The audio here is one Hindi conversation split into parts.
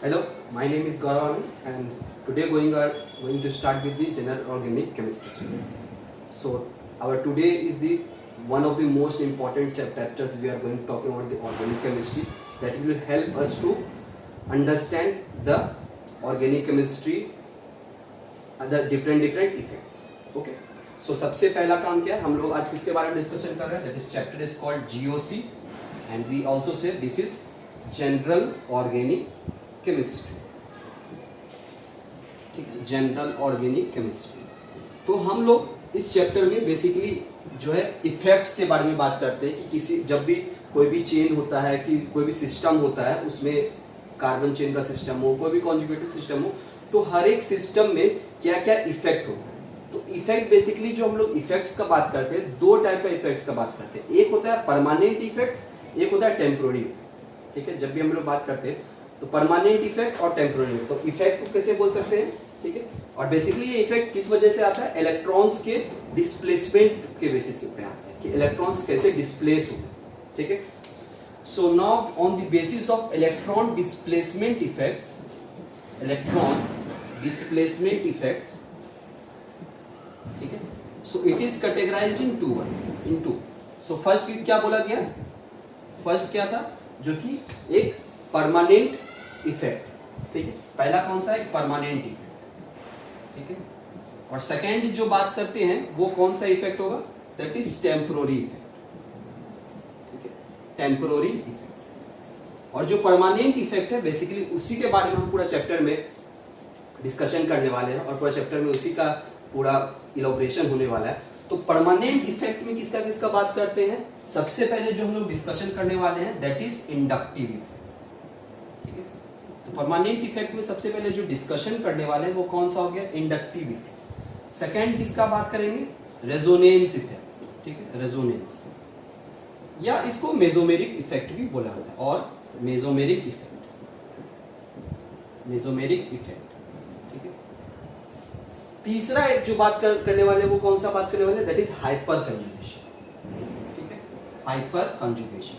Hello, my name is Gaurav Anand and today going to start with the general organic chemistry. So our today is the one of the most important chapters we are going to talk about the organic chemistry that will help us to understand the organic chemistry the different effects. Okay. So सबसे पहला काम क्या है, हम लोग आज किसके बारे में डिस्कशन कर रहे हैं, that is chapter is called GOC and we also say this is general organic chemistry. ठीक है, जनरल ऑर्गेनिक केमिस्ट्री. तो हम लोग इस चैप्टर में बेसिकली जो है इफेक्ट्स के बारे में बात करते हैं कि किसी जब भी कोई भी चेन होता है कि कोई भी सिस्टम होता है उसमें कार्बन चेन का सिस्टम हो कोई भी कॉन्जुगेटेड सिस्टम हो तो हर एक सिस्टम में क्या क्या इफेक्ट होता है. तो इफेक्ट बेसिकली जो हम लोग इफेक्ट्स का बात करते हैं दो टाइप का इफेक्ट्स का बात करते हैं. एक होता है परमानेंट इफेक्ट्स, एक होता है टेम्पोररी. ठीक है, जब भी हम लोग बात करते हैं तो परमानेंट इफेक्ट और टेम्पोररी. तो इफेक्ट को कैसे बोल सकते हैं. ठीक है, और बेसिकली ये इफेक्ट किस वजह से आता है, इलेक्ट्रॉन्स के डिस्प्लेसमेंट के बेसिस पे आता है कि इलेक्ट्रॉन्स कैसे डिस्प्लेस हो. ठीक है, so now on the basis of electron displacement effects, electron displacement effects. ठीक है, so it is categorized in two. So first क्या बोला गया, फर्स्ट क्या था जो कि एक परमानेंट इफेक्ट. ठीक है, पहला कौन सा है, परमानेंट इफेक्ट. ठीक है, और सेकेंड जो बात करते हैं वो कौन सा इफेक्ट होगा, दैट इज टेम्पोररी इफेक्ट. ठीक है, टेम्पोररी इफेक्ट. और जो परमानेंट इफेक्ट है बेसिकली उसी के बारे में हम पूरा चैप्टर में डिस्कशन करने वाले हैं और पूरा चैप्टर में उसी का पूरा इलॉबरेशन होने वाला है. तो परमानेंट इफेक्ट में किसका किसका बात करते हैं, सबसे पहले जो हम लोग डिस्कशन करने वाले हैं दैट इज इंडक्टिव इफेक्ट. ठीक है, तो परमानेंट इफेक्ट में सबसे पहले जो डिस्कशन करने वाले हैं वो कौन सा हो गया, इंडक्टिव इफेक्ट. सेकंड किसका बात करेंगे, रेजोनेंस इफेक्ट. ठीक है, रेजोनेंस या इसको मेसोमेरिक इफेक्ट भी बोला जाता है, और मेसोमेरिक इफेक्ट, मेसोमेरिक इफेक्ट. ठीक है, तीसरा एक जो बात करने वाले वो कौन सा बात करने वाले, दैट इज हाइपर कंजुगेशन. ठीक है, हाइपर कंजुगेशन.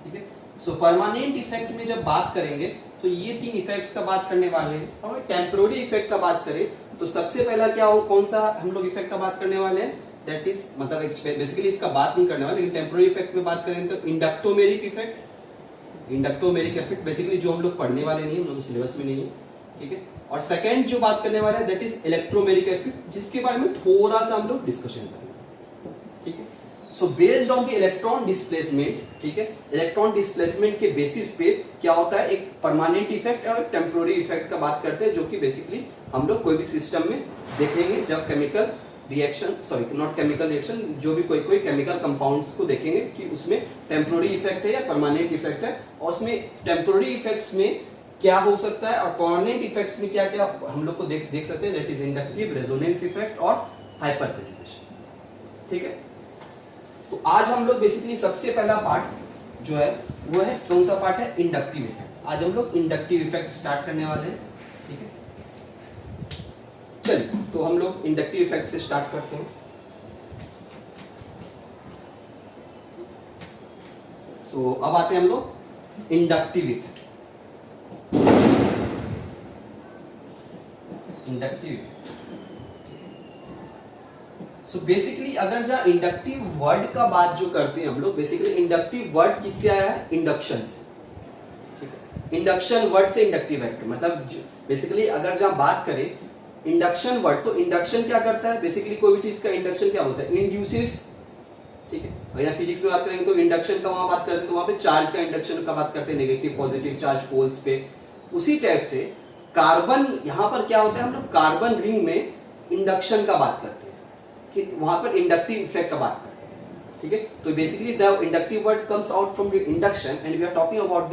ठीक है, सो परमानेंट इफेक्ट में जब बात करेंगे तो ये तीन इफेक्ट्स का बात करने वाले हैं. और टेम्पोररी इफेक्ट का बात करें तो सबसे पहला क्या हो, कौन सा हम लोग इफेक्ट का बात करने वाले हैं, दैट इज मतलब बेसिकली इसका बात नहीं करने वाले, लेकिन टेम्पोररी इफेक्ट में बात करें तो inductomeric effect. Inductomeric effect basically जो हम लोग पढ़ने वाले नहीं है, हम लोग सिलेबस में नहीं है. ठीक है, और सेकंड जो बात करने वाला है दैट इज इलेक्ट्रोमेरिक इफेक्ट, जिसके बारे में थोड़ा सा हम लोग डिस्कशन करेंगे. ठीक है, so based on the electron displacement. ठीक है, इलेक्ट्रॉन डिस्प्लेसमेंट के बेसिस पे क्या होता है, एक परमानेंट इफेक्ट और टेम्पोररी इफेक्ट का बात करते हैं, जो कि बेसिकली हम लोग कोई भी सिस्टम में देखेंगे जब chemical reaction, sorry not chemical reaction, जो भी कोई केमिकल कंपाउंड्स को देखेंगे कि उसमें टेम्पोररी इफेक्ट है या परमानेंट इफेक्ट है, और उसमें टेम्पोररी इफेक्ट्स में क्या हो सकता है और परमानेंट इफेक्ट्स में क्या क्या हम लोग को देख सकते हैं, that is inductive, resonance effect और हाइपर कंजुगेशन. ठीक है, तो आज हम लोग बेसिकली सबसे पहला पार्ट जो है वो है कौन सा पार्ट है, इंडक्टिव इफेक्ट. आज हम लोग इंडक्टिव इफेक्ट स्टार्ट करने वाले हैं. ठीक है, चलिए तो हम लोग इंडक्टिव इफेक्ट से स्टार्ट करते हैं. सो अब आते हैं हम लोग inductive effect. Inductive. So basically अगर जहाँ इंडक्टिव वर्ड का बात जो करते हैं हम लोग, बेसिकली इंडक्टिव वर्ड किससे आया है, इंडक्शन से. ठीक है, इंडक्शन वर्ड से इंडक्टिव इफेक्ट मतलब बेसिकली अगर जहाँ बात करें इंडक्शन वर्ड, तो इंडक्शन क्या करता है, बेसिकली कोई भी चीज का इंडक्शन क्या होता है, इंड्यूसेस. ठीक है, अगर फिजिक्स में बात करेंगे तो इंडक्शन का वहां बात करते हैं तो वहां पे चार्ज का इंडक्शन का बात करते हैं, नेगेटिव पॉजिटिव चार्ज पोल्स पे. उसी टाइप से कार्बन, यहां पर क्या होता है, हम लोग कार्बन रिंग में इंडक्शन का बात करते हैं कि वहां पर इंडक्टिव इफेक्ट का बात करते हैं. ठीक है, तो basically the inductive word comes out from the induction and we are talking about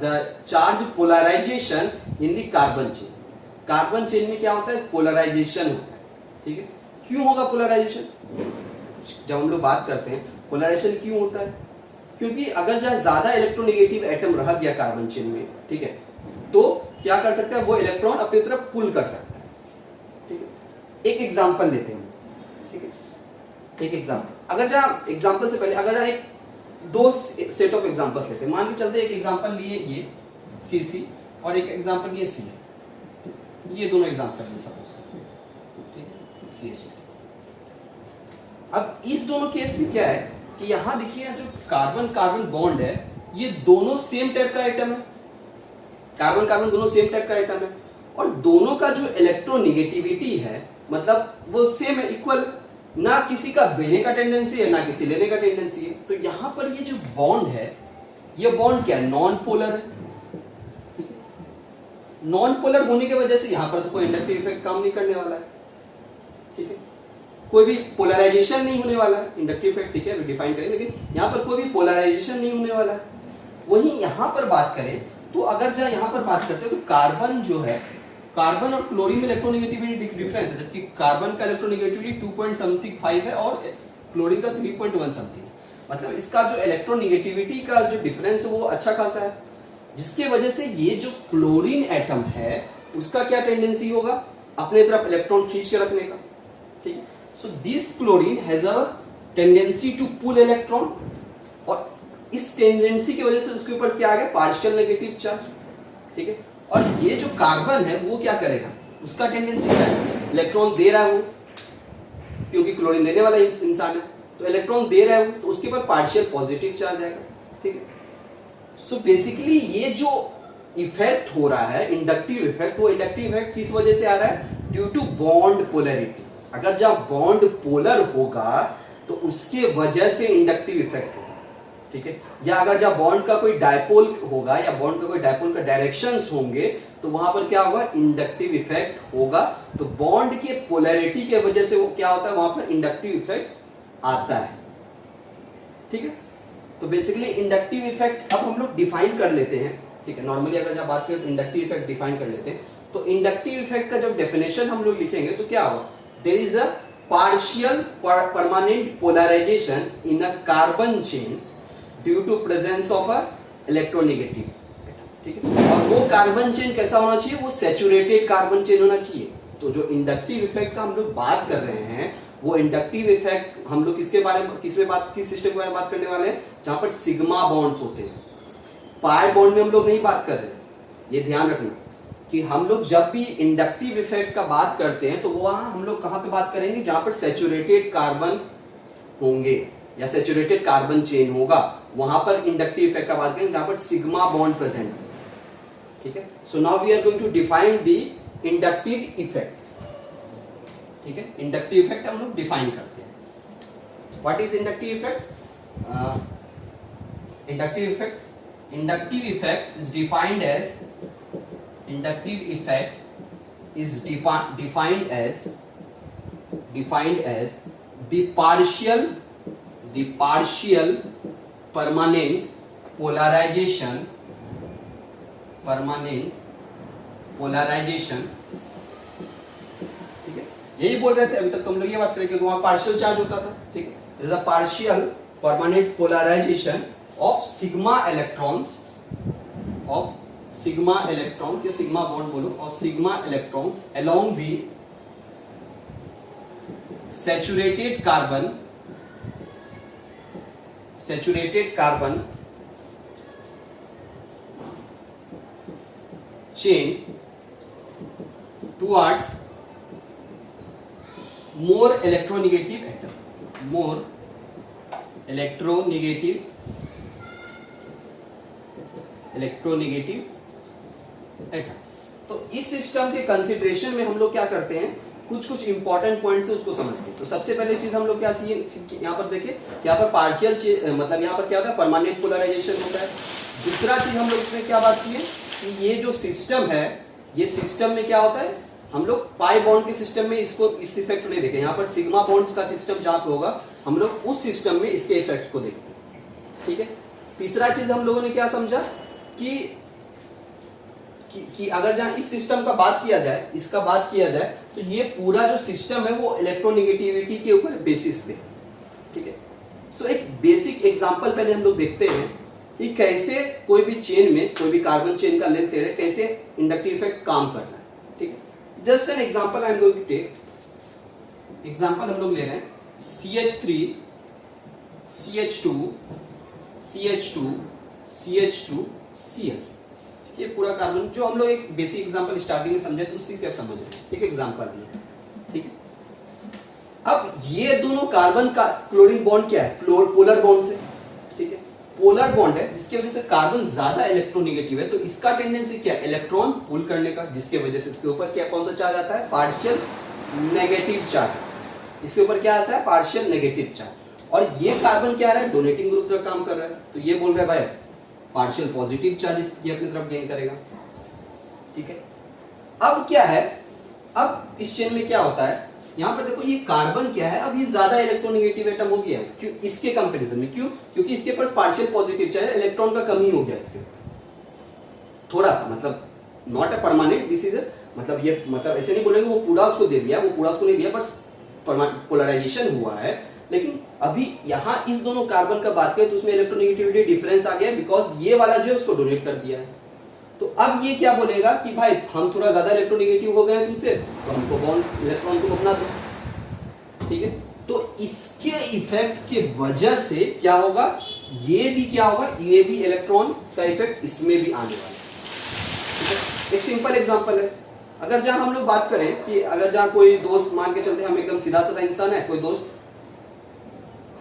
the charge polarization in the carbon chain. Carbon chain में क्या होता है, पोलराइजेशन होता है. ठीक है, क्यों होगा पोलराइजेशन, जब हम लोग बात करते हैं पोलराइजेशन क्यों होता है, क्योंकि अगर जहाँ ज्यादा इलेक्ट्रोनेगेटिव एटम रह गया कार्बन चेन में, ठीक है, तो क्या कर सकता है, वो इलेक्ट्रॉन अपनी तरफ पुल कर सकता है. ठीक है, एक एग्जांपल लेते हैं. ठीक है, एक एग्जांपल, अगर जहाँ एग्जांपल से पहले अगर जहाँ एक दो सेट ऑफ एग्जांपल्स लेते हैं, मान के चलते एक एग्जांपल लिए ये सीसी और एक एग्जांपल ये सी, ये दोनों एग्जांपल है सपोज, ठीक है, CH3। अब इस दोनों केस में क्या है कि यहां देखिए जो कार्बन कार्बन बॉन्ड है ये दोनों सेम टाइप का आइटम है, कार्बन कार्बन दोनों सेम टाइप का आइटम है, और दोनों का जो इलेक्ट्रोनिगेटिविटी है मतलब वो सेम है, इक्वल, ना किसी का देने का टेंडेंसी है ना किसी लेने का टेंडेंसी है। तो यहां पर ये जो बॉन्ड है, ये बॉन्ड क्या है, नॉन पोलर है। नॉन पोलर होने की वजह से यहां पर तो कोई इंडक्टिव इफेक्ट काम नहीं करने वाला है, ठीक है, कोई भी पोलराइजेशन नहीं होने वाला है। इंडक्टिव इफेक्ट ठीक है डिफाइन करें, लेकिन यहां पर कोई भी पोलराइजेशन नहीं होने वाला है। वहीं यहां पर बात करें तो अगर जब यहां पर बात करते हैं तो कार्बन जो है, कार्बन और क्लोरीन में इलेक्ट्रोनेगेटिविटी डिफरेंस है, जबकि कार्बन का इलेक्ट्रोनेगेटिविटी 2.5 है और क्लोरीन का 3.1 समथिंग। मतलब इसका जो इलेक्ट्रोनेगेटिविटी का जो डिफरेंस है वो अच्छा खासा है, जिसके वजह से ये जो क्लोरीन एटम है उसका क्या टेंडेंसी होगा, अपने तरफ इलेक्ट्रॉन खींच के रखने का, ठीक है। So this chlorine has a tendency to pull electron, और इस टेंडेंसी की वजह से उसके ऊपर क्या आ गया, पार्शियल नेगेटिव चार्ज, ठीक है। और ये जो कार्बन है वो क्या करेगा, उसका टेंडेंसी क्या है, इलेक्ट्रॉन दे रहा है वो, क्योंकि क्लोरीन देने वाला इंसान है, तो इलेक्ट्रॉन दे रहा है वो, तो उसके ऊपर पार्शियल पॉजिटिव चार्ज आएगा, ठीक है। सो बेसिकली ये जो इफेक्ट हो रहा है इंडक्टिव इफेक्ट, वो इंडक्टिव इफेक्ट किस वजह से आ रहा है, ड्यू टू बॉन्ड पोलैरिटी। अगर जब बॉन्ड पोलर होगा तो उसके वजह से इंडक्टिव इफेक्ट होगा, ठीक है। या अगर जब बॉन्ड का कोई डायपोल होगा या बॉन्ड का कोई डायपोल का डायरेक्शंस होंगे तो वहां पर क्या होगा, इंडक्टिव इफेक्ट होगा। तो बॉन्ड के पोलैरिटी के वजह से वो क्या होता है, वहां पर इंडक्टिव इफेक्ट आता है, ठीक है। तो बेसिकली इंडक्टिव इफेक्ट अब हम लोग डिफाइन कर लेते हैं, ठीक है। नॉर्मली अगर जब बात करें तो इंडक्टिव इफेक्ट डिफाइन कर लेते हैं, तो इंडक्टिव इफेक्ट का जब डेफिनेशन हम लोग लिखेंगे तो क्या होगा, there is a partial permanent polarization in a carbon chain due to presence of a electronegative, ठीक है। और वो कार्बन चेन कैसा होना चाहिए, वो सैचुरेटेड कार्बन चेन होना चाहिए। तो जो इंडक्टिव इफेक्ट का हम लोग बात कर रहे हैं वो इंडक्टिव इफेक्ट हम लोग किसके बारे में, किस सिस्टम के बारे में बात करने वाले हैं, जहां पर सिग्मा बॉन्ड्स होते हैं। पाई बॉन्ड में हम लोग नहीं बात कर रहे हैं, ये ध्यान रखना कि हम लोग जब भी इंडक्टिव इफेक्ट का बात करते हैं तो वहां हम लोग कहां पे बात करेंगे, जहां पर सैचुरेटेड कार्बन होंगे या सैचुरेटेड कार्बन चेन होगा, वहां पर इंडक्टिव इफेक्ट का बात करेंगे जहां पर सिग्मा बॉन्ड प्रेजेंट है, ठीक है। So now we are going to define the inductive effect, ठीक है। इंडक्टिव इफेक्ट हम लोग डिफाइन करते हैं। What is inductive effect, inductive effect, inductive effect is defined as, inductive effect is defined as the partial permanent polarization ठीक है। यही बोल रहे थे अभी तक तुम लोग, ये बात करें क्योंकि वहां पार्शियल चार्ज होता था, ठीक है। there is a partial permanent polarization of sigma electrons या सिग्मा बॉन्ड बोलो, और sigma electrons along the saturated carbon chain towards more electronegative atom. तो इस सिस्टम के कंसीडरेशन में हम लोग क्या करते हैं, कुछ इंपॉर्टेंट पॉइंट्स है उसको समझते हैं। तो सबसे पहले चीज हम लोग क्या चाहिए, यहाँ पर देखिए यहाँ पर पार्शियल मतलब यहाँ पर क्या होता है, परमानेंट पोलराइजेशन होता है। दूसरा चीज हम लोग इसमें क्या बात की है कि ये जो सिस्टम है, ये सिस्टम में क्या होता है, हम लोग पाई बॉन्ड के सिस्टम में इसको इस इफेक्ट नहीं देखे, यहाँ पर सिग्मा बॉन्ड का सिस्टम जहां होगा हम लोग उस सिस्टम में इसके इफेक्ट को देखते हैं, ठीक है। तीसरा चीज हम लोगों ने क्या समझा कि अगर जहां इस सिस्टम का बात किया जाए, इसका बात किया जाए, तो ये पूरा जो सिस्टम है वो इलेक्ट्रोनेगेटिविटी के ऊपर बेसिस पे, ठीक है। सो एक बेसिक एग्जांपल पहले हम लोग देखते हैं कि कैसे कोई भी चेन में, कोई भी कार्बन चेन का लेंथ ले रहे, कैसे इंडक्टिव इफेक्ट काम करना है, ठीक है। Just an example I am going to take, example हम लोग ले रहे हैं CH3 CH2 CH2 CH2 Cl, ये पूरा कार्बन जो हम लोग एक बेसिक एग्जांपल स्टार्टिंग में समझे तो उसी से आप समझ रहे हैं, एक एग्जांपल दिया, ठीक है। अब ये दोनों कार्बन का क्लोरीन बॉन्ड क्या है, पोलर बॉन्ड से, ठीक है, पोलर बॉन्ड है जिसकी वजह से कार्बन ज्यादा इलेक्ट्रोनेगेटिव है, तो इसका टेंडेंसी क्या है, इलेक्ट्रॉन पुल करने का, जिसके वजह से इसके ऊपर क्या कौन सा चार्ज आता है, पार्शियल नेगेटिव चार्ज, इसके ऊपर क्या आता है, पार्शियल नेगेटिव चार्ज। और ये कार्बन क्या रहा है, डोनेटिंग ग्रुप तरफ काम कर रहा है, तो ये बोल रहा है भाई पार्शियल पॉजिटिव चार्ज ये अपनी तरफ गेन करेगा, ठीक है। अब क्या है, अब इस चेन में क्या होता है, यहां पर देखो ये कार्बन क्या है, अब ये ज्यादा इलेक्ट्रोनेगेटिव एटम हो गया है, क्यों, इसके कंपैरिजन में, क्यों, क्योंकि इसके पास पार्शियल पॉजिटिव चार्ज है, इलेक्ट्रॉन का कमी हो गया इसके थोड़ा सा, मतलब not a permanent, this is मतलब ये मतलब ऐसे नहीं बोलेंगे वो पूरा उसको दे दिया, वो पूरा उसको नहीं दिया, बस पोलराइजेशन हुआ है। लेकिन अभी यहां इस दोनों कार्बन का बात करें तो उसमें इलेक्ट्रोनेगेटिविटी डिफरेंस आ गया बिकॉज ये वाला जो है उसको डोनेट कर दिया है। तो अब ये क्या बोलेगा कि भाई हम थोड़ा ज्यादा इलेक्ट्रोनेगेटिव हो गए हैं तुमसे, तो हमको बॉन्ड इलेक्ट्रॉन को अपना दो, ठीक है। तो इसके इफेक्ट के वजह से क्या होगा, ये भी क्या होगा, ये भी इलेक्ट्रॉन का इफेक्ट इसमें भी आने वाला है, ठीक है। एक सिंपल एग्जांपल है, अगर जहां हम लोग बात करें कि अगर जहां कोई दोस्त, मान के चलते हम एकदम सीधा साधा इंसान है, कोई दोस्त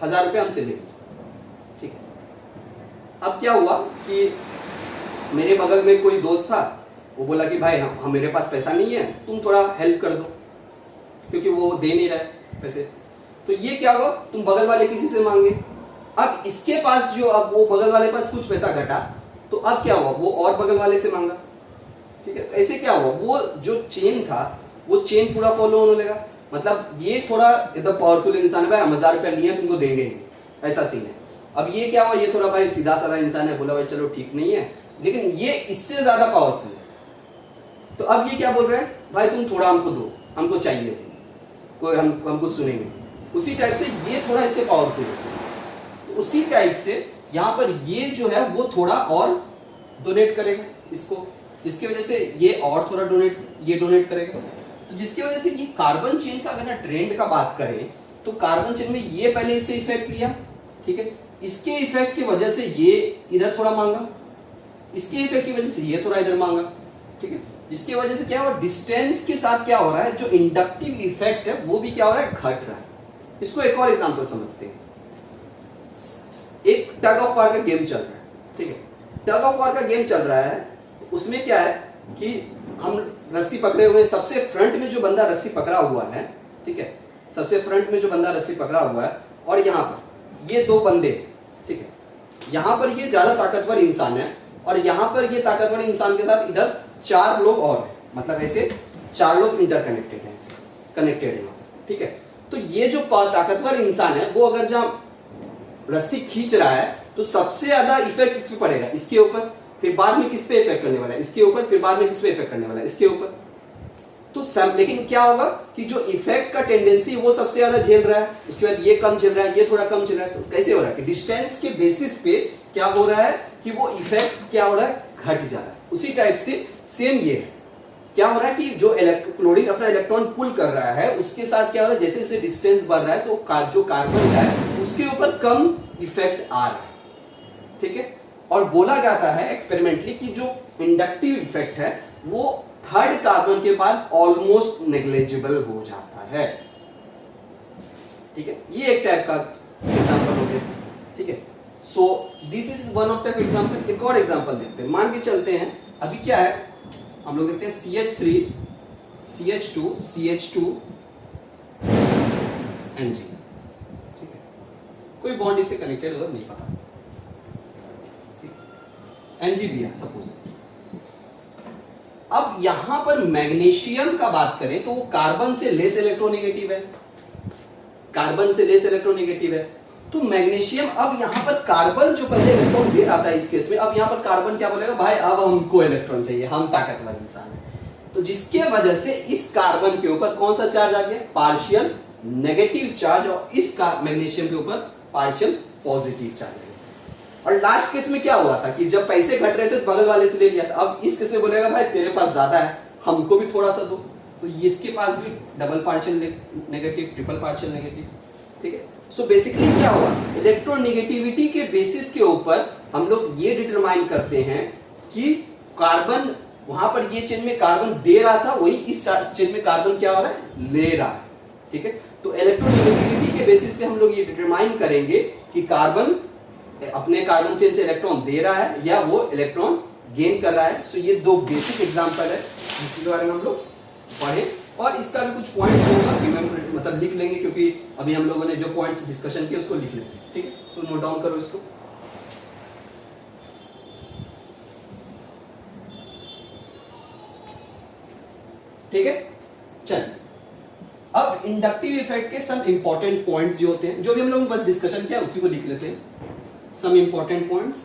1000 रुपये हमसे ले, ठीक है। अब क्या हुआ कि मेरे बगल में कोई दोस्त था, वो बोला कि भाई हम मेरे पास पैसा नहीं है, तुम थोड़ा हेल्प कर दो, क्योंकि वो दे नहीं रहा पैसे। तो ये क्या हुआ, तुम बगल वाले किसी से मांगे, अब इसके पास जो, अब वो बगल वाले पास कुछ पैसा घटा, तो अब क्या हुआ, वो और बगल वाले से मांगा, ठीक है। तो ऐसे क्या हुआ, वो जो चेन था वो चेन पूरा फॉलो होने लगा, मतलब ये थोड़ा एकदम पावरफुल इंसान है, भाई हम 1000 रुपया लिए तुमको देंगे, ऐसा सीन है। अब ये क्या हुआ, ये थोड़ा भाई सीधा साधा इंसान है, बोला भाई चलो ठीक नहीं है, लेकिन ये इससे ज्यादा पावरफुल है। तो अब ये क्या बोल रहे हैं, भाई तुम थोड़ा हमको दो, हमको चाहिए, कोई हमको सुनेंगे। उसी टाइप से ये थोड़ा इससे पावरफुल है, तो उसी टाइप से यहाँ पर ये जो है वो थोड़ा और डोनेट करेगा इसको, जिसकी वजह से ये और थोड़ा डोनेट करेगा। तो जिसकी वजह से ये कार्बन चेन का अगर ना ट्रेंड का बात करें तो कार्बन चेन में ये पहले इससे इफेक्ट लिया, ठीक है, इसके इफेक्ट की वजह से ये इधर थोड़ा मांगा, इसके इफेक्ट की वजह से ये थोड़ा इधर मांगा, ठीक है। जिसकी वजह से क्या हुआ, डिस्टेंस के साथ क्या हो रहा है, जो इंडक्टिव इफेक्ट है वो भी क्या हो रहा है, घट रहा है। इसको एक और एग्जांपल समझते हैं, एक टग ऑफ वार का गेम चल रहा है, ठीक है। टग ऑफ वार का गेम चल रहा है, उसमें क्या है कि हम रस्सी पकड़े हुए, सबसे फ्रंट में जो बंदा रस्सी पकड़ा हुआ है, ठीक है, सबसे फ्रंट में जो बंदा रस्सी पकड़ा हुआ है, और यहाँ पर ये दो बंदे, ठीक है, यहाँ पर ये ज्यादा ताकतवर इंसान है और यहाँ पर ये ताकतवर इंसान के साथ इधर 4 लोग और हैं, मतलब ऐसे 4 लोग इंटरकनेक्टेड हैं, कनेक्टेड है, ठीक है। तो ये जो ताकतवर इंसान है वो अगर जहाँ रस्सी खींच रहा है तो सबसे ज्यादा इफेक्ट किस पे पड़ेगा, इसके ऊपर, फिर बाद में किस पे इफेक्ट करने वाला है, इसके ऊपर, फिर बाद में किस पे इफेक्ट करने वाला है, इसके ऊपर। तो सब, लेकिन क्या होगा कि जो इफेक्ट का टेंडेंसी वो सबसे ज्यादा झेल रहा है, उसके बाद ये कम झेल रहा है, ये थोड़ा कम झेल रहा है। तो कैसे हो रहा है कि डिस्टेंस के बेसिस पे क्या हो रहा है कि वो इफेक्ट क्या हो रहा है, घट जा रहा है। उसी टाइप से सेम ये है, क्या हो रहा है कि जो क्लोरीन अपना इलेक्ट्रॉन पुल कर रहा है उसके साथ क्या हो रहा है, जैसे जैसे डिस्टेंस बढ़ रहा है तो जो कार्बन है उसके ऊपर कम इफेक्ट आ रहा है, ठीक है। और बोला जाता है एक्सपेरिमेंटली कि जो इंडक्टिव इफेक्ट है वो थर्ड कार्बन के बाद ऑलमोस्ट नेग्लिजिबल हो जाता है, ठीक है। ये एक टाइप का एग्जांपल हो गया, ठीक है। So this is one of type example. एक और एग्जांपल देखते हैं, मान के चलते हैं अभी क्या है, हम लोग देखते हैं CH3 CH2 CH2 Mg, ठीक है। कोई बॉन्ड इससे कनेक्टेड होगा नहीं पता, Mg भी है सपोज। अब यहां पर मैग्नीशियम का बात करें तो वो कार्बन से लेस इलेक्ट्रोनेगेटिव है, कार्बन से लेस इलेक्ट्रोनेगेटिव है। तो मैग्नीशियम, अब यहां पर कार्बन जो पहले इलेक्ट्रॉन दे रहा था इस केस में, अब यहां पर कार्बन क्या बोलेगा, भाई अब हमको इलेक्ट्रॉन चाहिए, हम ताकतवर इंसान हैं। तो जिसके वजह से इस कार्बन के ऊपर कौन सा चार्ज आ गया, पार्शियल नेगेटिव चार्ज, और इस मैग्नीशियम के ऊपर पार्शियल पॉजिटिव चार्ज है। और लास्ट केस में क्या हुआ था कि जब पैसे घट रहे थे तो बगल वाले से ले लिया था, अब इस केस में बोलेगा भाई तेरे पास ज्यादा है, हमको भी थोड़ा सा दो, तो इसके पास भी double partial negative, triple partial negative, ठीक है। सो बेसिकली क्या हुआ, इलेक्ट्रोनेगेटिविटी के बेसिस के ऊपर हम लोग ये डिटरमाइन करते हैं कि कार्बन वहां पर ये चेन में कार्बन दे रहा था, वही इस चेन में कार्बन क्या हो रहा है, ले रहा है। ठीक है, तो इलेक्ट्रोनेगेटिविटी के बेसिस पे हम लोग ये डिटरमाइन करेंगे कि कार्बन अपने कार्बन चेन से इलेक्ट्रॉन दे रहा है या वो इलेक्ट्रॉन गेन कर रहा है। सो ये दो बेसिक एग्जांपल है जिसके बारे में हम लोग पढ़े, और इसका भी कुछ पॉइंट्स होगा रिमेंबर, मतलब लिख लेंगे, क्योंकि अभी हम लोगों ने जो पॉइंट्स डिस्कशन किए उसको लिख लेंगे। ठीक है, तो नोट डाउन करो इसको। ठीक है, चलिए अब इंडक्टिव इफेक्ट के सम इंपॉर्टेंट पॉइंट्स जो होते हैं, जो भी हम लोग बस डिस्कशन किया उसी को लिख लेते हैं। Some important points,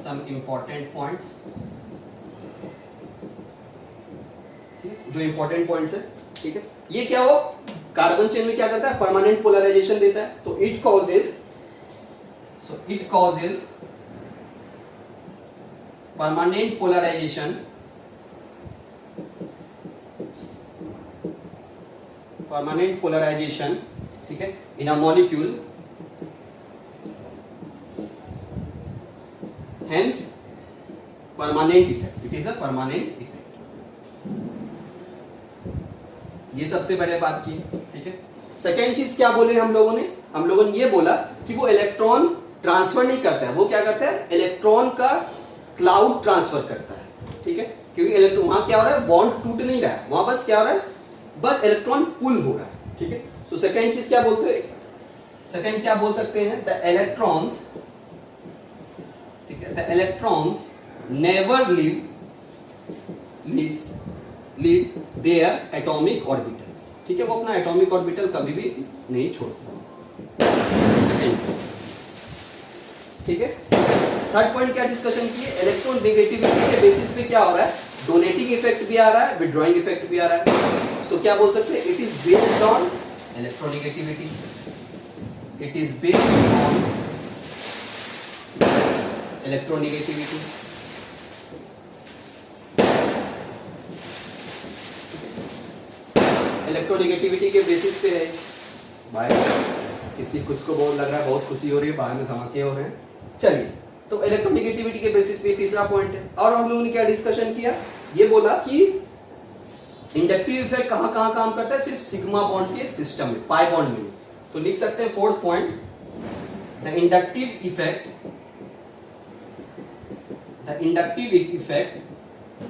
some important points, जो इंपॉर्टेंट पॉइंट्स है। ठीक है, ये क्या हो, कार्बन चेन में क्या करता है, परमानेंट पोलराइजेशन देता है। तो इट कॉजेज permanent polarization ठीक है in a molecule, hence permanent effect, it is a permanent effect। ये सबसे पहले बात की। ठीक है, सेकेंड चीज क्या बोले हम लोगों ने ये बोला कि वो इलेक्ट्रॉन ट्रांसफर नहीं करता है, वो क्या करता है, इलेक्ट्रॉन का क्लाउड ट्रांसफर करता है। ठीक है, क्योंकि इलेक्ट्रॉन वहां क्या हो रहा है, बॉन्ड टूट नहीं रहा है, वहां बस क्या हो रहा है, बस इलेक्ट्रॉन पुल हो रहा है। ठीक है, सो सेकंड चीज क्या बोलते हैं, सेकंड क्या बोल सकते हैं, द इलेक्ट्रॉन्स, ठीक है, the electrons never leave their atomic orbitals. ठीक है, वो अपना एटॉमिक ऑर्बिटल कभी भी नहीं छोड़ते। सेकंड, ठीक है, थर्ड पॉइंट क्या डिस्कशन किए, इलेक्ट्रोनेगेटिविटी के बेसिस पे क्या हो रहा है, डोनेटिंग इफेक्ट भी आ रहा है, विड्रॉइंग इफेक्ट भी आ रहा है। सो क्या बोल सकते हैं, it is based on electronegativity, it is based on electronegativity. Electronegativity के बेसिस पे है भाई, किसी कुछ को बहुत लग रहा है, बहुत खुशी हो रही है, बाहर में धमाके हो रहे हैं। चलिए, तो इलेक्ट्रोनेगेटिविटी के बेसिस पे तीसरा पॉइंट है। और हम लोगों ने क्या डिस्कशन किया, ये बोला कि इंडक्टिव इफेक्ट कहां कहां काम करता है, सिर्फ सिग्मा बॉन्ड के सिस्टम में, पाई बॉन्ड में। तो लिख सकते हैं fourth point, the inductive effect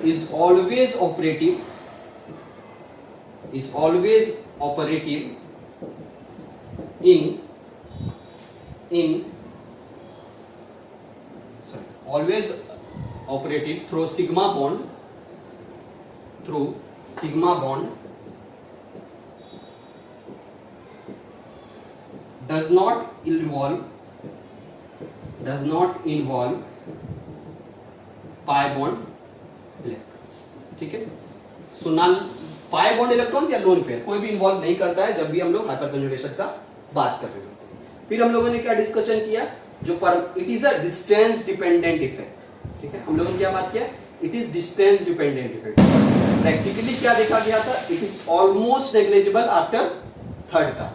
is always operative always operative through sigma bond, does not involve pi bond electrons। ठीक है, सो ना पाई बॉन्ड इलेक्ट्रॉन्स या लोन पेयर कोई भी इन्वॉल्व नहीं करता है जब भी हम लोग हाइपर कंजुगेशन का बात कर रहे हैं। फिर हम लोगों ने क्या डिस्कशन किया, जो it is a distance dependent effect. ठीक है, हम लोगों ने क्या बात किया, it is distance dependent effect. Practically क्या देखा गया था, it is almost negligible after third का।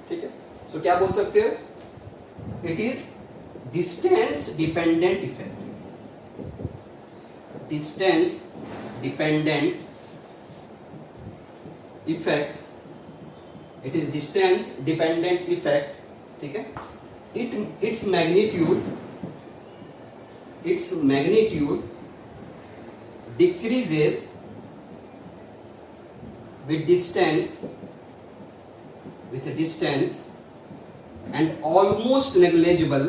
ठीक है, सो क्या बोल सकते हो, it is distance dependent effect, distance dependent effect, it is distance dependent effect. ठीक है, its magnitude decreases with distance and almost negligible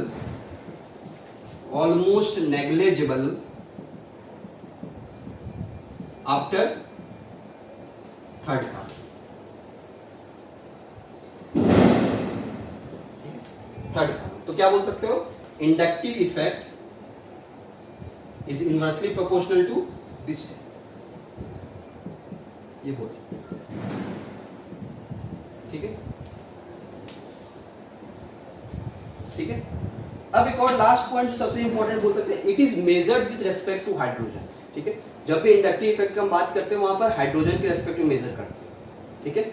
after third का। थर्ड, तो क्या बोल सकते हो, inductive effect is inversely proportional to distance, ये बोल सकते हो। ठीक है, ठीक है, अब एक और लास्ट पॉइंट जो सबसे इंपॉर्टेंट बोल सकते हैं, it is measured with respect to hydrogen. ठीक है, जब भी इंडक्टिव इफेक्ट की हम बात करते हैं वहां पर हाइड्रोजन के रेस्पेक्ट में मेजर करते हैं। ठीक है,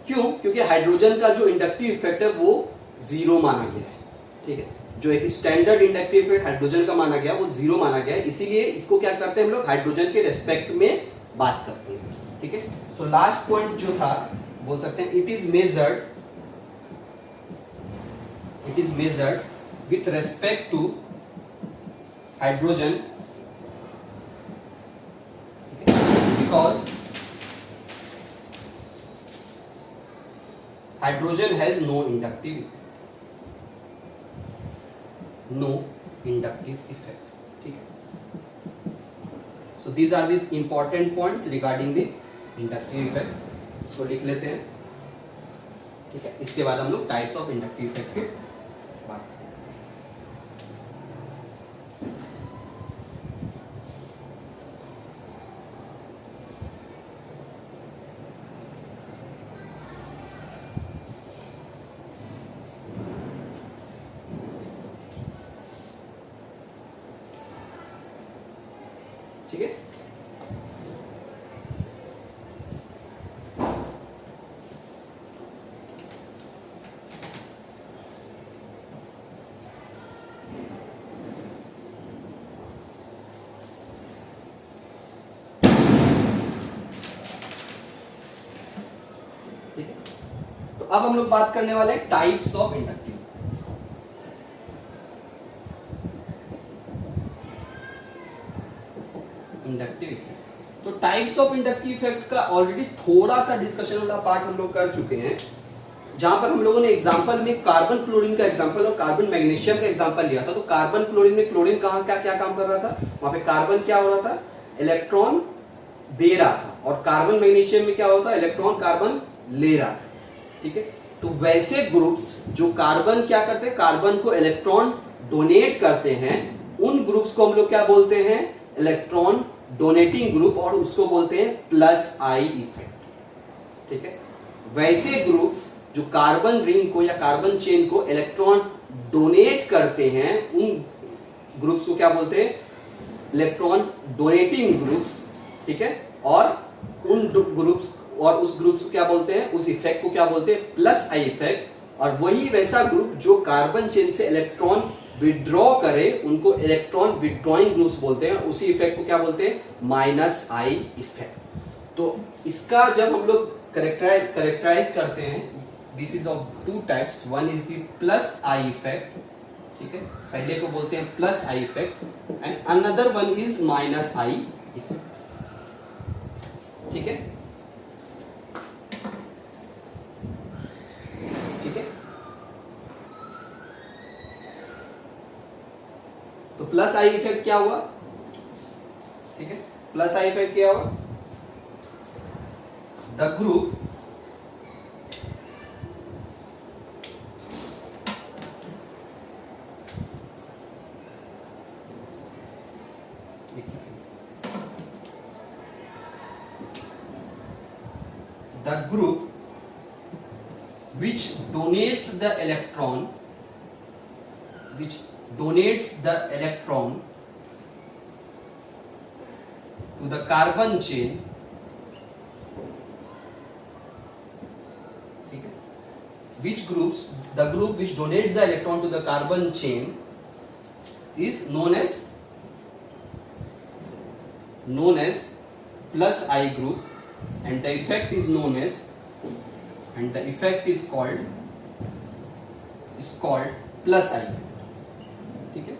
क्यों, क्योंकि हाइड्रोजन का जो इंडक्टिव इफेक्ट है वो जीरो माना गया है, ठीक है। जो एक स्टैंडर्ड इंडक्टिव इफेक्ट हाइड्रोजन का माना गया वो जीरो माना गया है, इसीलिए इसको क्या करते हैं हम लोग हाइड्रोजन के रेस्पेक्ट में बात करते हैं, ठीक है। सो लास्ट पॉइंट जो था बोल सकते हैं it is measured with respect to hydrogen, because hydrogen has no inductive effect, ठीक है। So these are this important points regarding the inductive effect. इसको लिख लेते हैं, ठीक है। इसके बाद हम लोग टाइप्स ऑफ इंडक्टिव इफेक्ट की बात करें। ठीक है, ठीक है। तो अब हम लोग बात करने वाले हैं टाइप्स ऑफ इंडक्टिव। तो टाइप्स ऑफ इंडक्टिव इफेक्ट का ऑलरेडी थोड़ा सा डिस्कशन वाला पार्ट हम लोग कर चुके हैं, जहां पर हम लोगों ने एग्जांपल में कार्बन क्लोरीन का एग्जांपल और कार्बन मैग्नीशियम का एग्जांपल लिया था। तो कार्बन क्लोरीन में क्लोरीन कहां क्या काम कर रहा था, वहां पे कार्बन क्या हो रहा था, इलेक्ट्रॉन दे रहा था, और कार्बन मैग्नीशियम में क्या होता है, इलेक्ट्रॉन कार्बन ले रहा था, ठीक है। तो वैसे ग्रुप्स जो कार्बन क्या करते हैं, कार्बन को इलेक्ट्रॉन डोनेट करते हैं, उन ग्रुप्स को हम लोग क्या बोलते हैं, इलेक्ट्रॉन डोनेटिंग ग्रुप, और उसको बोलते हैं प्लस आई इफेक्ट, ठीक है। वैसे ग्रुप्स जो कार्बन रिंग को या कार्बन चेन को इलेक्ट्रॉन डोनेट करते हैं, उन ग्रुप्स को क्या बोलते हैं, इलेक्ट्रॉन डोनेटिंग ग्रुप्स, ठीक है। और उन ग्रुप्स और उस ग्रुप्स को क्या बोलते हैं, उस इफेक्ट को क्या बोलते हैं, प्लस आई इफेक्ट। और वही वैसा ग्रुप जो कार्बन चेन से इलेक्ट्रॉन विड्रॉ करे, उनको इलेक्ट्रॉन विड्रॉइंग ग्रुप्स बोलते हैं, उसी इफेक्ट को क्या बोलते हैं, माइनस आई इफेक्ट। तो इसका जब हम लोग करेक्टराइज करते हैं, this is of two types, one is the plus I effect, ठीक है, पहले को बोलते हैं plus I effect, and another one is minus I effect, ठीक है, ठीक है। तो प्लस आई इफेक्ट क्या हुआ, ठीक है, प्लस आई इफेक्ट क्या हुआ, the group which donates the electron to the carbon chain, ठीक है, the group which donates the electron to the carbon chain is known as plus I group, and the effect is called plus I, ठीक है,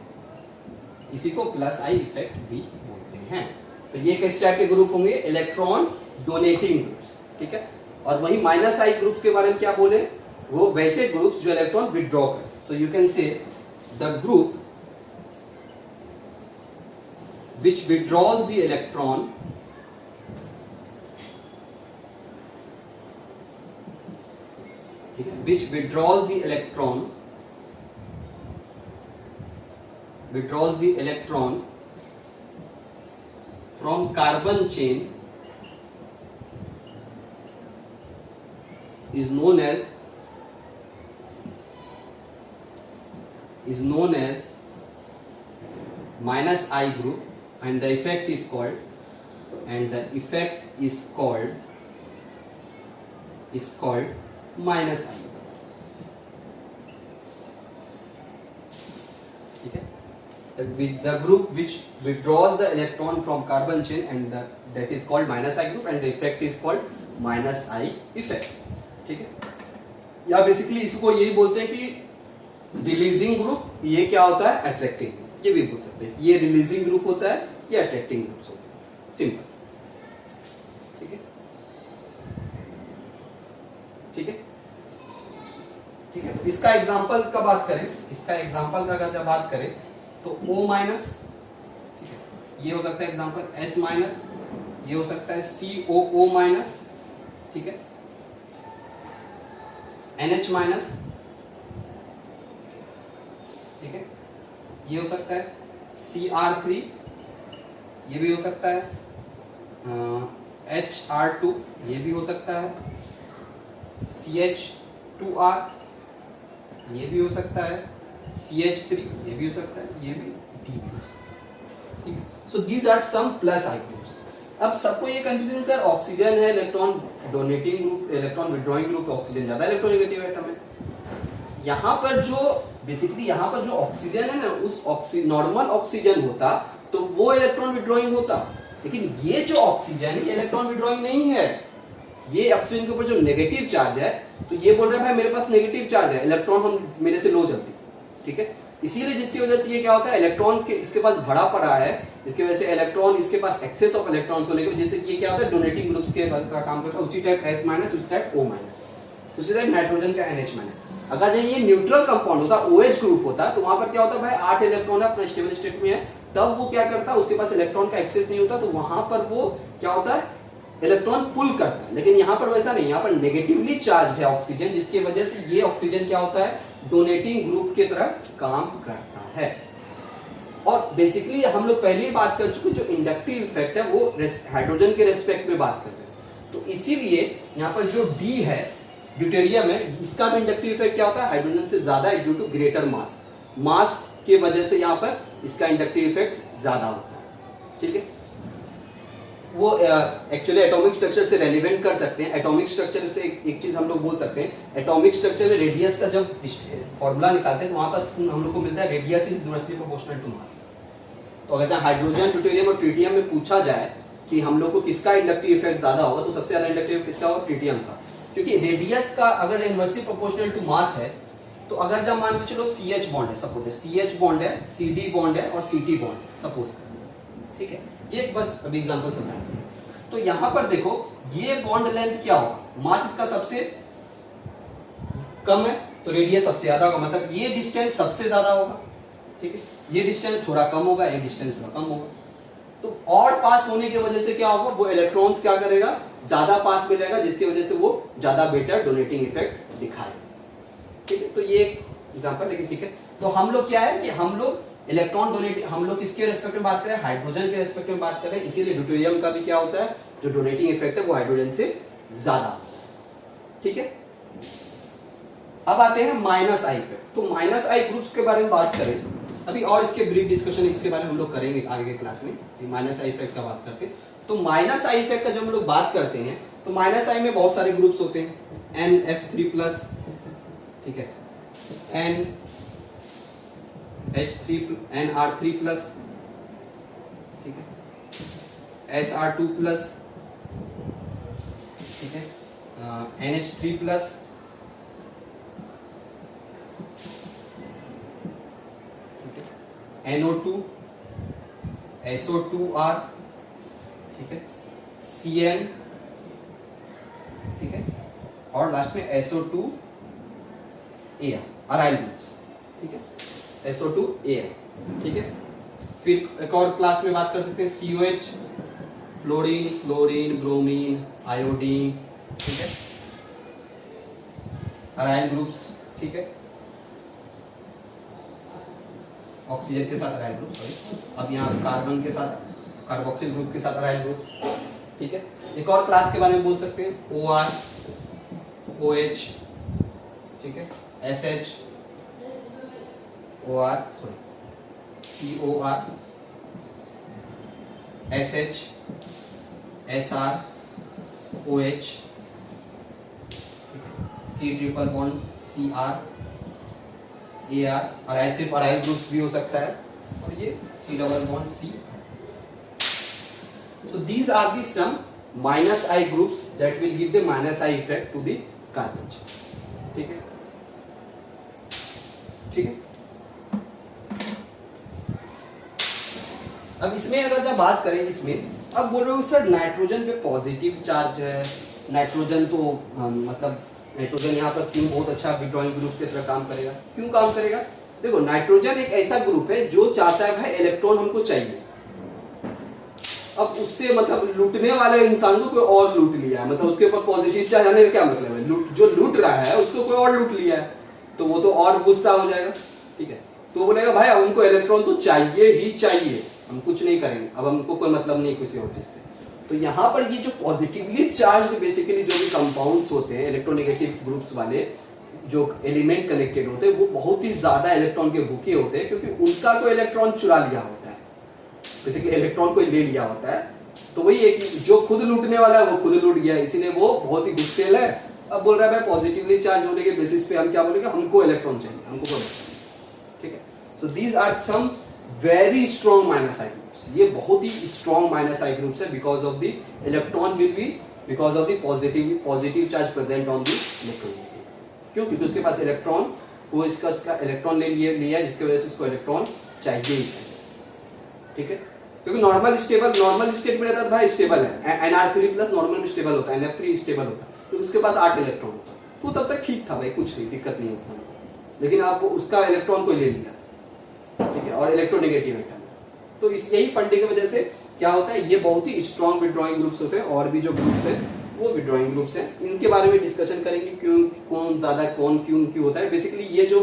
इसी को प्लस आई इफेक्ट भी बोलते हैं। तो ये किस टाइप के ग्रुप होंगे, इलेक्ट्रॉन डोनेटिंग ग्रुप्स, ठीक है। और वही माइनस आई ग्रुप के बारे में क्या बोले, वो वैसे ग्रुप्स जो इलेक्ट्रॉन विड्रॉ करें। So you can say the group which withdraws the electron from carbon chain is known as minus I group, and the effect is called minus I, the group which withdraws the electron from carbon chain, and that is called minus I group, and the effect is called minus I effect. ठीक है, या बेसिकली इसको यही बोलते हैं कि रिलीजिंग ग्रुप, ये क्या होता है, अट्रैक्टिंग ग्रुप, ये भी बोल सकते हैं, ये रिलीजिंग ग्रुप होता है, ये अट्रैक्टिंग ग्रुप होता है, सिंपल। ठीक है, ठीक है, ठीक है। तो इसका एग्जांपल का बात करें, इसका एग्जांपल का अगर जब बात करें तो O माइनस, ठीक है, ये हो सकता है एग्जांपल S माइनस, ये हो सकता है COO माइनस, ठीक है, NH माइनस, ठीक है, ये हो सकता है Cr3, ये भी हो सकता है HR2, ये भी हो सकता है CH2R, ये भी हो सकता है CH3, ये भी हो सकता है, ये भी D भी हो सकता है। ठीक है, so these are some plus I groups. अब सबको ये कंफ्यूजन, सर ऑक्सीजन है electron donating group, electron withdrawing group, oxygen ज्यादा इलेक्ट्रोनेगेटिव एटम है। यहाँ पर जो बेसिकली यहाँ पर जो ऑक्सीजन है ना, उस नॉर्मल ऑक्सीजन होता तो वो इलेक्ट्रॉन विड्रॉइंग होता, लेकिन ये जो ऑक्सीजन है ये इलेक्ट्रॉन विड्रॉइंग नहीं है। ये ऑक्सीजन के ऊपर जो नेगेटिव चार्ज है, तो ये बोल रहा है भाई मेरे पास नेगेटिव चार्ज है, इलेक्ट्रॉन हम मेरे से लो जल्दी, ठीक है, इसीलिए जिसकी वजह से ये क्या होता है, इलेक्ट्रॉन के इसके पास भरा पड़ा है, इसकी वजह से इलेक्ट्रॉन, इसके पास एक्सेस ऑफ इलेक्ट्रॉन्स होने की वजह से ये क्या होता है, डोनेटिंग ग्रुप्स के का काम करता है। उसी टाइप S माइनस, उसी टाइप O माइनस, उसी टाइप नाइट्रोजन का NH माइनस। अगर ये न्यूट्रल कंपाउंड होता, OH ग्रुप होता, तो वहां पर क्या होता है भाई 8 इलेक्ट्रॉन अपना स्टेबल स्टेट में है, तब वो क्या करता है, उसके पास इलेक्ट्रॉन का एक्सेस नहीं होता, तो वहां पर वो क्या होता है, इलेक्ट्रॉन पुल करता है। लेकिन यहाँ पर वैसा नहीं, यहाँ पर नेगेटिवली चार्ज है ऑक्सीजन, जिसकी वजह से ये ऑक्सीजन क्या होता है, डोनेटिंग ग्रुप की तरह काम करता है। और बेसिकली हम लोग पहले ही बात कर चुके, जो इंडक्टिव इफेक्ट है वो हाइड्रोजन के रेस्पेक्ट में बात कर रहे हैं, तो इसीलिए यहाँ पर जो D है, ड्यूटेरियम है, इसका भी इंडक्टिव इफेक्ट क्या होता है, हाइड्रोजन से ज्यादा है, ड्यू टू ग्रेटर मास, मास की वजह से यहाँ पर इसका इंडक्टिव इफेक्ट ज्यादा होता है। ठीक है, वो एक्चुअली एटॉमिक स्ट्रक्चर से रेलिवेंट कर सकते हैं। एटॉमिक स्ट्रक्चर से एक चीज हम लोग बोल सकते हैं, एटॉमिक स्ट्रक्चर में रेडियस का जब फॉर्मूला निकालते हैं तो वहां पर हम लोग को मिलता है radius is inversely proportional to mass. तो अगर हाइड्रोजन, ड्यूटेरियम और ट्रिटियम में पूछा जाए कि हम लोग को किसका इंडक्टिव इफेक्ट ज्यादा होगा, तो सबसे ज्यादा इंडक्टिव किसका होगा, ट्रिटियम का, क्योंकि रेडियस का अगर इनवर्सली प्रोपोर्शनल टू मास है, तो अगर जब मान के चलो CH बॉन्ड है, सपोज CH बॉन्ड है, CD बॉन्ड है और CT बॉन्ड है, सपोज, ठीक है, ये बस अभी एग्जांपल समझाते हैं। तो यहां पर देखो ये बॉन्ड लेंथ क्या होगा, मास इसका सबसे कम है तो रेडियस सबसे ज्यादा होगा, मतलब ये डिस्टेंस सबसे ज्यादा होगा, ठीक है, ये डिस्टेंस थोड़ा कम होगा, ये डिस्टेंस थोड़ा कम होगा। तो और पास होने की वजह से क्या होगा, वो इलेक्ट्रॉन्स क्या करेगा, ज्यादा पास मिलेगा, जिसकी वजह से वो ज्यादा बेटर डोनेटिंग इफेक्ट दिखाएगा। ठीक है, तो ये एग्जांपल, लेकिन ठीक है, तो हम लोग क्या है कि हम लोग इलेक्ट्रॉन डोनेट, हम लोग किसके रेस्पेक्ट में बात करें, हाइड्रोजन के रेस्पेक्ट में बात करें, इसीलिए ड्यूटेरियम का भी क्या होता है, जो डोनेटिंग इफेक्ट है वो हाइड्रोजन से ज्यादा होता है। ठीक है, अब आते हैं माइनस आई इफेक्ट। तो माइनस आई ग्रुप्स के बारे में बात करें अभी, और इसके ब्रीफ डिस्कशन इसके बारे में हम लोग करेंगे आगे के क्लास में, माइनस आई इफेक्ट का बात करते। तो माइनस आई इफेक्ट का जब हम लोग बात करते हैं तो माइनस आई में बहुत सारे ग्रुप्स होते हैं, NF3+, ठीक है, NR3+, ठीक है, SR2+, ठीक है, NH3+, ठीक है, NO2, SO2R, ठीक है, CN, ठीक है, और लास्ट में SO2 AR, अराइल ग्रुप्स, ठीक है, SO2AR, ठीक है। फिर एक और क्लास में बात कर सकते हैं COH, fluorine, chlorine, bromine, iodine, ठीक है, अराइल ग्रुप्स, ठीक है, ऑक्सीजन के साथ अराइल ग्रुप, सॉरी, अब यहाँ कार्बन के साथ, कार्बोक्सिल ग्रुप के साथ अराइल ग्रुप्स, ठीक है। एक और क्लास के बारे में बोल सकते हैं OR, OH, ठीक है, SH, OR, sorry, COR, SH, SR, OH, C triple bond CR, AR, aryl, सिर्फ अराइल ग्रुप्स भी हो सकता है, और ये C double bond C। So these are the some minus I groups that will give the minus I effect to the carbon chain। ठीक है, ठीक है। अब इसमें अगर जब बात करें इसमें, अब बोल रहे हो सर नाइट्रोजन पे पॉजिटिव चार्ज है, नाइट्रोजन तो मतलब नाइट्रोजन यहाँ पर क्यों बहुत अच्छा विड्रॉइंग ग्रुप की तरह काम करेगा, क्यों काम करेगा? देखो नाइट्रोजन एक ऐसा ग्रुप है जो चाहता है भाई इलेक्ट्रॉन हमको चाहिए, अब उससे मतलब लूटने वाले इंसान को कोई और लूट लिया है, मतलब उसके ऊपर पॉजिटिव चार्ज आने का क्या मतलब है, जो लूट रहा है उसको कोई और लूट लिया है, तो वो तो और गुस्सा हो जाएगा। ठीक है, तो बोलेगा भाई अब हमको इलेक्ट्रॉन तो चाहिए ही चाहिए, हम कुछ नहीं करेंगे, अब हमको कोई मतलब नहीं किसी और चीज से। तो यहाँ पर ये जो पॉजिटिवली चार्ज बेसिकली जो भी कंपाउंड्स होते हैं इलेक्ट्रोनेगेटिव ग्रुप्स वाले जो एलिमेंट कनेक्टेड होते हैं वो बहुत ही ज्यादा इलेक्ट्रॉन के भूखे होते हैं, क्योंकि उनका कोई इलेक्ट्रॉन चुरा लिया होता है, बेसिकली इलेक्ट्रॉन को ले लिया होता है। तो वही है कि जो खुद लूटने वाला है वो खुद लूट गया, इसीलिए वो बहुत ही गुस्सेल है। अब बोल रहा है भाई पॉजिटिवली चार्ज होने के बेसिस पे हम क्या बोलेंगे, हमको इलेक्ट्रॉन चाहिए, हमको कोई इलेक्ट्रॉन। ठीक है, so these are some very strong minus I groups, ये बहुत ही स्ट्रॉन्ग माइनस आई ग्रुप्स है because of the electron will be because of the positive charge present on the electron. क्यों? क्योंकि उसके पास इलेक्ट्रॉन, वो इसका इलेक्ट्रॉन ले लिया जिसकी वजह से उसको इलेक्ट्रॉन चाहिए ही चाहिए। ठीक है, क्योंकि नॉर्मल स्टेट में रहता है भाई स्टेबल है, Nr3 प्लस नॉर्मल में स्टेबल होता है, Nf3 स्टेबल होता है, तो उसके पास 8 इलेक्ट्रॉन होता है, तो तब तक ठीक था भाई, कुछ नहीं दिक्कत नहीं होता, लेकिन आप उसका इलेक्ट्रॉन को ले लिया, ठीक है, और इलेक्ट्रोनेगेटिव एटम, तो इस यही फंडिंग की वजह से क्या होता है, ये बहुत ही स्ट्रॉन्ग विड्रॉइंग ग्रुप्स होते हैं। और भी जो ग्रुप्स है वो विड्रॉइंग ग्रुप्स हैं, इनके बारे में डिस्कशन करेंगे, क्यों कौन ज्यादा कौन क्यों होता है। बेसिकली ये जो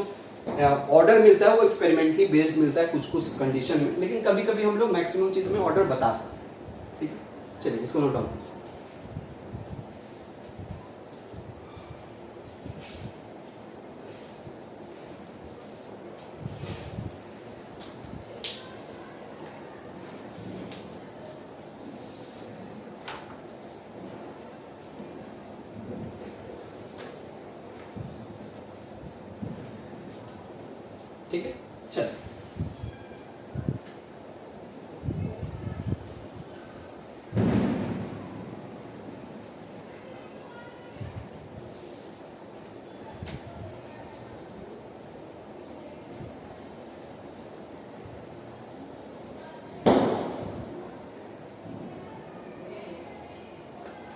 ऑर्डर मिलता है वो एक्सपेरिमेंटली बेस्ड मिलता है कुछ कंडीशन में, लेकिन कभी कभी हम लोग मैक्सिमम चीज में ऑर्डर बता सकते हैं। ठीक है, चलिए इसको नोट डाउन। ठीक है, चल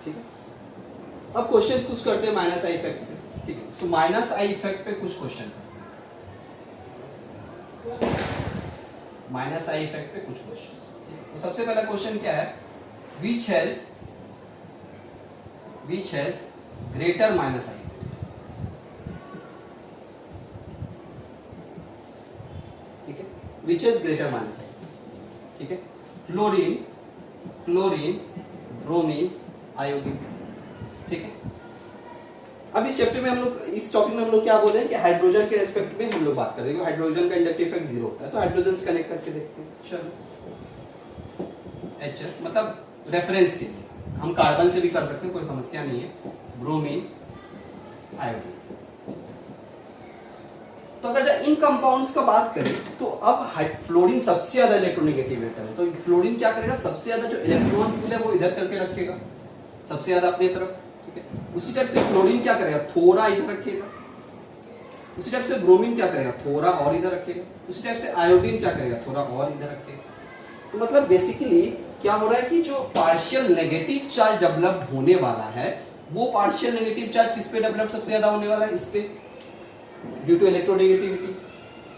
ठीक है, अब क्वेश्चन कुछ करते हैं माइनस आई इफेक्ट पे। ठीक है, सो माइनस आई इफेक्ट पे कुछ क्वेश्चन करते हैं, माइनस आई इफेक्ट पे कुछ क्वेश्चन। तो सबसे पहला क्वेश्चन क्या है, विच हैज ग्रेटर माइनस आई। ठीक है, विच हैज ग्रेटर माइनस आई। ठीक है, क्लोरीन, ब्रोमीन, आयोडीन। ठीक है, अब इस चैप्टर में हम लोग, इस टॉपिक में हम लोग क्या बोले हैं कि हाइड्रोजन के एस्पेक्ट में हम लोग बात करेंगे। हाइड्रोजन का इंडक्टिव इफेक्ट 0 होता है, तो हाइड्रोजन से कनेक्ट करके देखते हैं। चलो H मतलब रेफरेंस के लिए हम कार्बन से भी कर सकते हैं, कोई समस्या नहीं है। Bromine, iodine. तो अगर इन कंपाउंड्स का बात करें तो अब फ्लोरीन सबसे ज्यादा इलेक्ट्रोनेगेटिव एटम है, तो फ्लोरीन क्या करेगा, सबसे ज्यादा जो इलेक्ट्रॉन पूल है वो इधर करके रखेगा, सबसे ज्यादा अपनी तरफ। ठीक है, उसी टाइप से क्लोरीन क्या करेगा, थोड़ा इधर रखेगा। उसी टाइप से ब्रोमीन क्या करेगा, थोड़ा और इधर रखेगा। उसी टाइप से आयोडीन क्या करेगा, थोड़ा और इधर रखेगा। तो मतलब बेसिकली क्या हो रहा है कि जो पार्शियल नेगेटिव चार्ज डेवलप होने वाला है, वो पार्शियल नेगेटिव चार्ज किस पे डेवलप सबसे ज्यादा होने वाला है, इस पे, ड्यू टू इलेक्ट्रोनेगेटिविटी।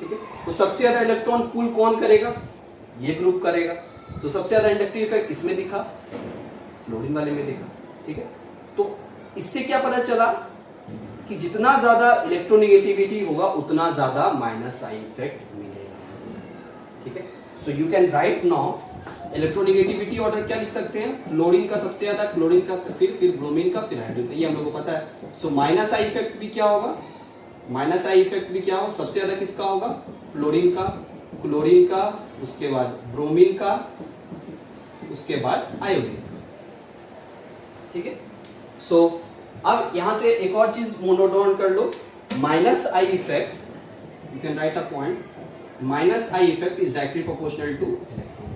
ठीक है, तो सबसे ज्यादा इलेक्ट्रॉन पुल कौन करेगा, ये ग्रुप करेगा। तो सबसे ज्यादा इंडक्टिव इफेक्ट किसमें दिखा, फ्लोरीन वाले में दिखा। ठीक है, तो इससे क्या पता चला कि जितना ज्यादा इलेक्ट्रोनेगेटिविटी होगा उतना ज्यादा माइनस आई इफेक्ट मिलेगा। ठीक है, so you can right now electronegativity order क्या लिख सकते हैं, फ्लोरीन का सबसे ज्यादा, क्लोरीन का, फिर ब्रोमीन का, फिर हाइड्रोजन का, ये हम लोग को पता है। सो माइनस आई इफेक्ट भी क्या होगा, माइनस आई इफेक्ट भी क्या होगा, सबसे ज्यादा किसका होगा, फ्लोरीन का, क्लोरीन का, उसके बाद ब्रोमीन का, उसके बाद आयोडीन। ठीक है, सो अब यहां से एक और चीज नोट डाउन कर लो, minus I effect, you can write a point, minus I effect is directly proportional to electron,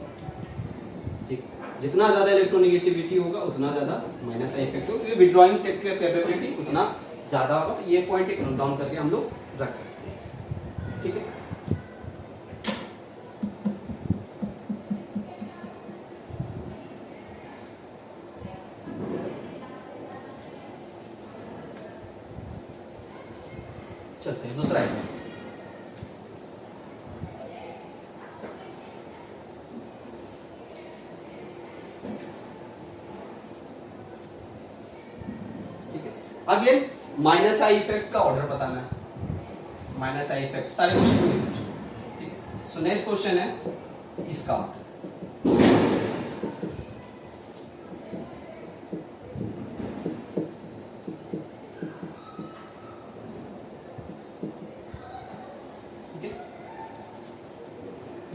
ठीक, जितना ज्यादा इलेक्ट्रोनेगेटिविटी होगा उतना ज्यादा माइनस आई इफेक्ट होगा, क्योंकि विड्रॉइंग कैपेबिलिटी उतना ज्यादा होगा। तो ये पॉइंट एक नोट डाउन करके हम लोग रख सकते हैं, ठीक है। चलते हैं दूसरा एग्जाम्पल। ठीक है, अगेन माइनस आई इफेक्ट का ऑर्डर बताना है। माइनस आई इफेक्ट सारे क्वेश्चन में पूछे, ठीक है। सो नेक्स्ट क्वेश्चन है इसका ऑर्डर।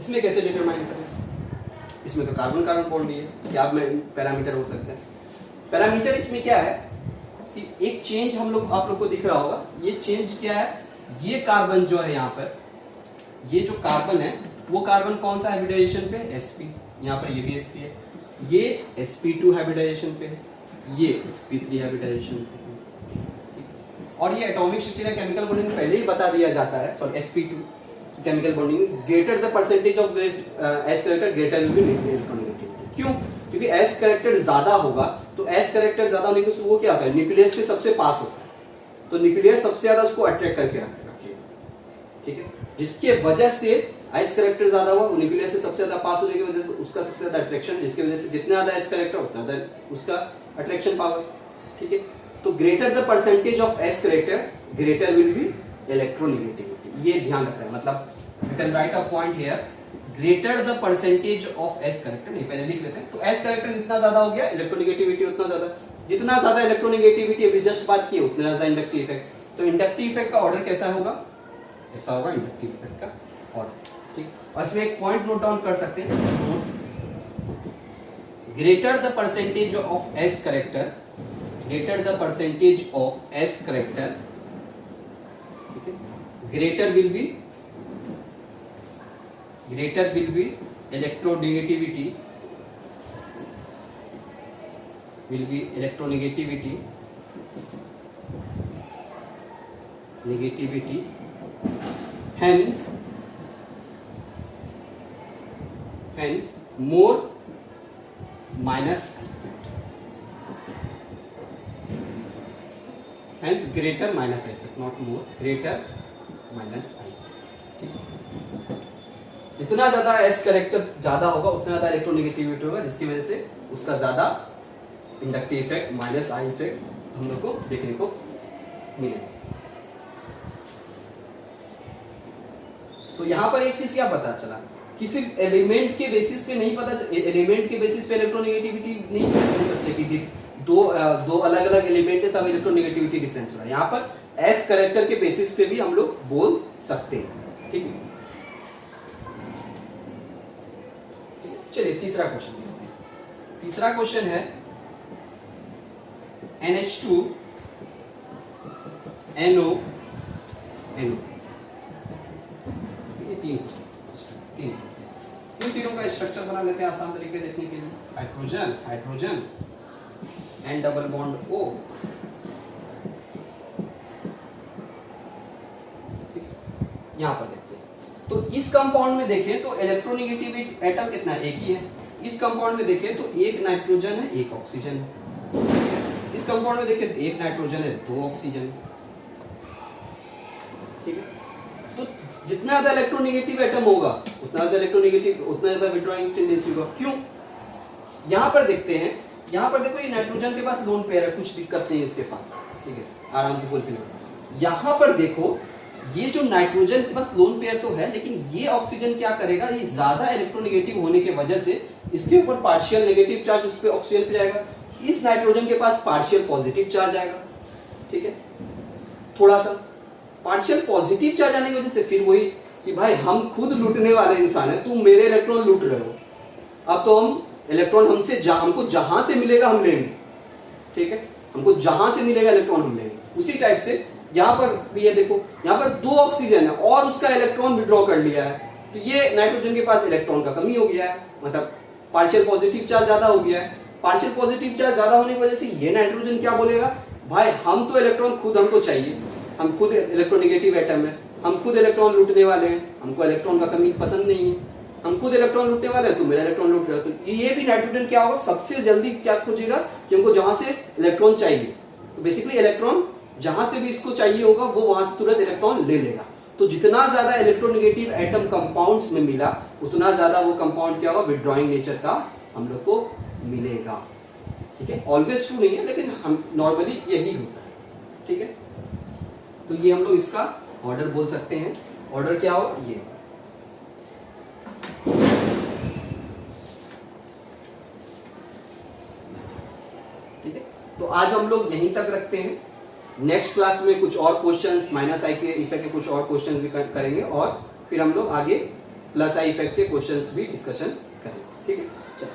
इसमें कैसे डिटरमाइन करें? इसमें तो कार्बन कार्बन बॉन्ड ही है, क्या पैरामीटर हो सकते हैं? पैरामीटर इसमें क्या है कि एक चेंज हम लोग आप लोग को दिख रहा होगा, ये चेंज क्या है, ये कार्बन जो है यहाँ पर, ये जो कार्बन है वो कार्बन कौन सा हाइब्रिडाइजेशन पे? sp, यहाँ पर ये भी sp है, ये sp2 हाइब्रिडाइजेशन पे है, ये sp3 हाइब्रिडाइजेशन से, और ये एटॉमिक स्ट्रक्चर या केमिकल बॉन्डिंग में पहले ही बता दिया जाता है, सॉरी sp2 केमिकल बॉन्डिंग में greater the percentage of S character greater will be electronegativity. क्यों? क्योंकि एस कैरेक्टर ज्यादा होगा, तो एस कैरेक्टर ज्यादा होने के वो क्या होता है, न्यूक्लियस से सबसे पास होता है, तो न्यूक्लियस सबसे ज्यादा उसको अट्रैक्ट करके रखेगा, ठीक है। जिसके वजह से एस कैरेक्टर ज्यादा हुआ, न्यूक्लियस से सबसे ज्यादा पास होने की वजह से उसका सबसे ज्यादा अट्रैक्शन, जिसकी वजह से जितना ज्यादा एस कैरेक्टर उतना ज्यादा उसका अट्रैक्शन पावर, ठीक है। तो greater the percentage of S character greater will be electronegativity, ये ध्यान रखना है। मतलब you can write a point here, greater the percentage of s character, नहीं पहले लिख लेते हैं। तो s character जितना ज्यादा हो गया इलेक्ट्रोनेगेटिविटी उतना ज्यादा, जितना ज्यादा इलेक्ट्रोनेगेटिविटी अभी जस्ट बात की उतना ज्यादा इंडक्टिव इफेक्ट। तो इंडक्टिव इफेक्ट का ऑर्डर कैसा होगा, ऐसा होगा इंडक्टिव इफेक्ट का ऑर्डर, ठीक। और इसमें एक पॉइंट नोट डाउन कर सकते हैं, greater the percentage of s character, greater the percentage of s character, ठीक है, greater will be electronegativity, will be electronegativity, negativity, hence more minus effect, hence greater minus effect, not more, greater minus effect, ठीक है। जितना ज्यादा एस कैरेक्टर ज्यादा होगा उतना ज्यादा इलेक्ट्रोनेगेटिविटी होगा, जिसकी वजह से उसका ज्यादा inductive effect minus I effect हम लोग को देखने को मिलेगा। तो यहां पर एक चीज क्या पता चला कि सिर्फ एलिमेंट के बेसिस पे नहीं पता, एलिमेंट के बेसिस पे इलेक्ट्रोनेगेटिविटी नहीं बोल सकते कि दो अलग अलग एलिमेंट है तब इलेक्ट्रोनेगेटिविटी डिफरेंस हो रहा है। यहाँ पर एस कैरेक्टर के बेसिस पे भी हम लोग बोल सकते हैं, ठीक है। चलिए तीसरा क्वेश्चन देखते हैं। तीसरा क्वेश्चन है NH2 NO NO, ये तीनों का स्ट्रक्चर बना लेते हैं आसान तरीके देखने के लिए। Hydrogen hydrogen N double bond O, यहां पर देखते हैं। तो इस कंपाउंड में देखें तो इलेक्ट्रोनेगेटिव एटम कितना है, एक ही है। इस कंपाउंड में देखें तो एक नाइट्रोजन है एक ऑक्सीजन है। इस कंपाउंड में देखें तो एक नाइट्रोजन है दो ऑक्सीजन है, ठीक है। तो जितना ज्यादा इलेक्ट्रोनेगेटिव एटम होगा उतना ज्यादा इलेक्ट्रोनेगेटिव, उतना ज्यादा विड्रॉइंग टेंडेंसी होगा। क्यों? यहां पर देखते हैं, यहां पर देखो ये नाइट्रोजन के पास लोन पेयर है, कुछ दिक्कत नहीं है इसके पास, ठीक है, आराम से फुलफिल होगा। यहां पर देखो ये जो नाइट्रोजन के पास लोन पेयर तो है, लेकिन ये ऑक्सीजन क्या करेगा, ये ज्यादा इलेक्ट्रोनेगेटिव होने के वजह से इसके ऊपर पार्शियल नेगेटिव चार्ज उस पे ऑक्सीजन पे जाएगा, इस नाइट्रोजन के पास पार्शियल पॉजिटिव चार्ज आएगा, ठीक है। थोड़ा सा पार्शियल पॉजिटिव चार्ज आने की वजह से फिर वही कि भाई हम खुद लूटने वाले इंसान है, तुम मेरे इलेक्ट्रॉन लूट रहे हो, अब तो हम इलेक्ट्रॉन हमको जहां से मिलेगा हम लेंगे, ठीक है, हमको जहां से मिलेगा इलेक्ट्रॉन हम लेंगे। उसी टाइप से यहां पर भी ये देखो, यहां पर दो ऑक्सीजन है और उसका इलेक्ट्रॉन विड्रॉ कर लिया है, तो ये नाइट्रोजन के पास इलेक्ट्रॉन का कमी हो गया है, मतलब पार्शियल पॉजिटिव चार्ज ज्यादा हो गया है। पार्शियल पॉजिटिव चार्ज ज्यादा होने की वजह से ये नाइट्रोजन क्या बोलेगा, भाई हम तो इलेक्ट्रॉन खुद हमको चाहिए, हम खुद इलेक्ट्रोनेगेटिव एटम है, हम खुद इलेक्ट्रॉन लूटने वाले हैं, हमको इलेक्ट्रॉन का कमी पसंद नहीं है, हम खुद इलेक्ट्रॉन लूटने वाले हैं, तो मेरा इलेक्ट्रॉन लूट रहा है। तो ये भी नाइट्रोजन क्या होगा, सबसे जल्दी क्या खोजेगा कि हमको जहां से इलेक्ट्रॉन चाहिए, तो बेसिकली इलेक्ट्रॉन जहां से भी इसको चाहिए होगा वो वहां से तुरंत इलेक्ट्रॉन ले लेगा। तो जितना ज्यादा इलेक्ट्रोनेगेटिव एटम कंपाउंड्स में मिला उतना ज्यादा वो कंपाउंड क्या होगा, विड्रॉइंग नेचर का हम लोग को मिलेगा। ठीक है, ऑलवेज ट्रू नहीं है लेकिन हम नॉर्मली यही होता है। ठीक है, तो ये हम लोग इसका ऑर्डर बोल सकते हैं। ऑर्डर क्या होगा, ये ठीक है। तो आज हम लोग यहीं तक रखते हैं। नेक्स्ट क्लास में कुछ और क्वेश्चंस, माइनस आई के इफेक्ट के कुछ और क्वेश्चंस भी करेंगे और फिर हम लोग आगे प्लस आई इफेक्ट के क्वेश्चंस भी डिस्कशन करेंगे। ठीक है, चलो।